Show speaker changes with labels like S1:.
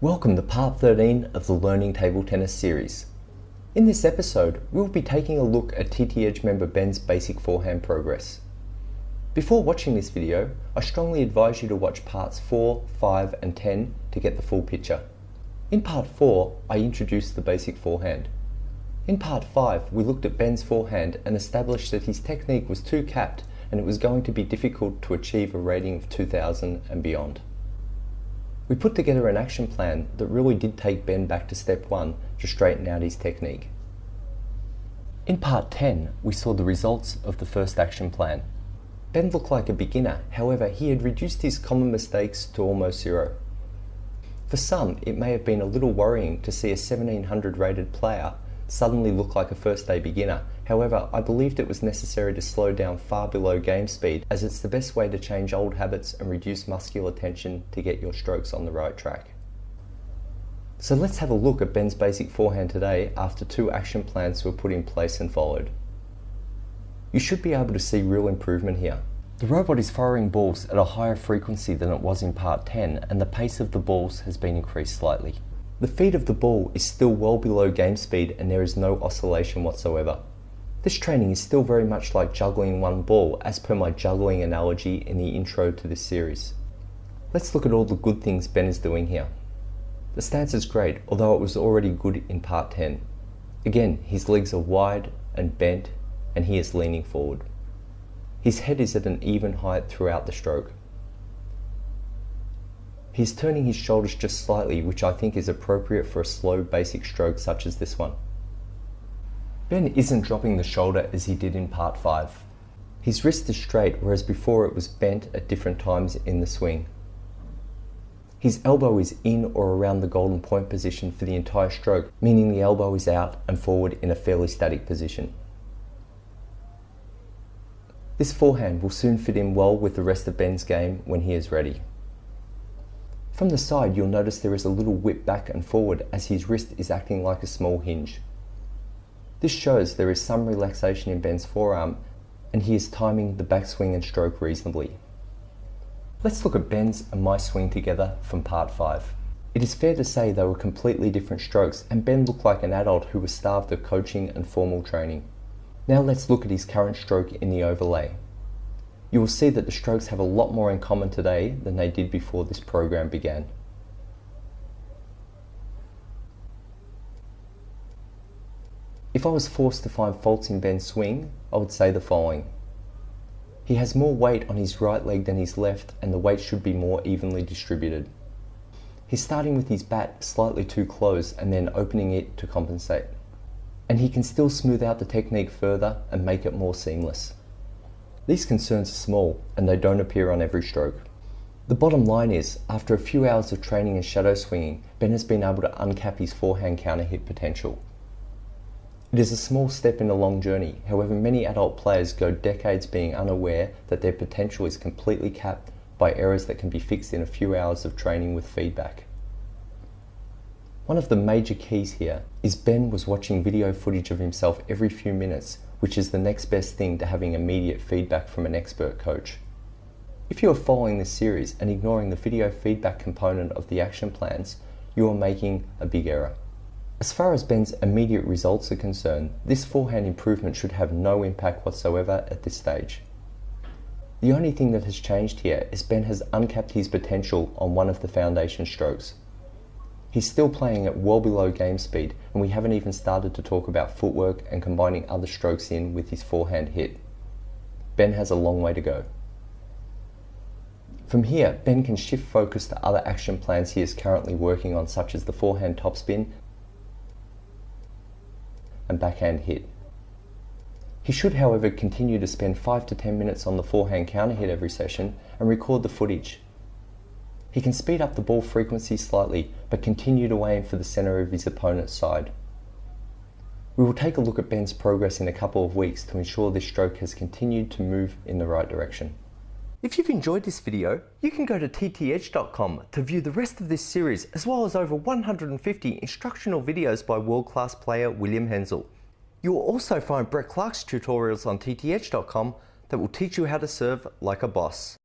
S1: Welcome to part 13 of the Learning Table Tennis series. In this episode, we'll be taking a look at TT Edge member Ben's basic forehand progress. Before watching this video, I strongly advise you to watch parts 4, 5 and 10 to get the full picture. In part 4, I introduced the basic forehand. In part 5, we looked at Ben's forehand and established that his technique was too capped and it was going to be difficult to achieve a rating of 2000 and beyond. We put together an action plan that really did take Ben back to step 1 to straighten out his technique. In part 10, we saw the results of the first action plan. Ben looked like a beginner, however he had reduced his common mistakes to almost zero. For some, it may have been a little worrying to see a 1700 rated player suddenly look like a first day beginner. However, I believed it was necessary to slow down far below game speed, as it's the best way to change old habits and reduce muscular tension to get your strokes on the right track. So let's have a look at Ben's basic forehand today after 2 action plans were put in place and followed. You should be able to see real improvement here. The robot is firing balls at a higher frequency than it was in part 10, and the pace of the balls has been increased slightly. The feed of the ball is still well below game speed and there is no oscillation whatsoever. This training is still very much like juggling one ball, as per my juggling analogy in the intro to this series. Let's look at all the good things Ben is doing here. The stance is great, although it was already good in part 10. Again, his legs are wide and bent and he is leaning forward. His head is at an even height throughout the stroke. He's turning his shoulders just slightly, which I think is appropriate for a slow basic stroke such as this one. Ben isn't dropping the shoulder as he did in part 5. His wrist is straight, whereas before it was bent at different times in the swing. His elbow is in or around the golden point position for the entire stroke, meaning the elbow is out and forward in a fairly static position. This forehand will soon fit in well with the rest of Ben's game when he is ready. From the side, you'll notice there is a little whip back and forward as his wrist is acting like a small hinge. This shows there is some relaxation in Ben's forearm and he is timing the backswing and stroke reasonably. Let's look at Ben's and my swing together from part 5. It is fair to say they were completely different strokes and Ben looked like an adult who was starved of coaching and formal training. Now let's look at his current stroke in the overlay. You will see that the strokes have a lot more in common today than they did before this program began. If I was forced to find faults in Ben's swing, I would say the following. He has more weight on his right leg than his left, and the weight should be more evenly distributed. He's starting with his bat slightly too close and then opening it to compensate. And he can still smooth out the technique further and make it more seamless. These concerns are small and they don't appear on every stroke. The bottom line is, after a few hours of training and shadow swinging, Ben has been able to uncap his forehand counter hit potential. It is a small step in a long journey, however many adult players go decades being unaware that their potential is completely capped by errors that can be fixed in a few hours of training with feedback. One of the major keys here is Ben was watching video footage of himself every few minutes, which is the next best thing to having immediate feedback from an expert coach. If you are following this series and ignoring the video feedback component of the action plans, you are making a big error. As far as Ben's immediate results are concerned, this forehand improvement should have no impact whatsoever at this stage. The only thing that has changed here is Ben has uncapped his potential on one of the foundation strokes. He's still playing at well below game speed, and we haven't even started to talk about footwork and combining other strokes in with his forehand hit. Ben has a long way to go. From here, Ben can shift focus to other action plans he is currently working on, such as the forehand topspin and backhand hit. He should, however, continue to spend 5 to 10 minutes on the forehand counter hit every session and record the footage. He can speed up the ball frequency slightly, but continue to aim for the center of his opponent's side. We will take a look at Ben's progress in a couple of weeks to ensure this stroke has continued to move in the right direction. If you've enjoyed this video, you can go to ttedge.com to view the rest of this series, as well as over 150 instructional videos by world-class player William Hensel. You will also find Brett Clarke's tutorials on ttedge.com that will teach you how to serve like a boss.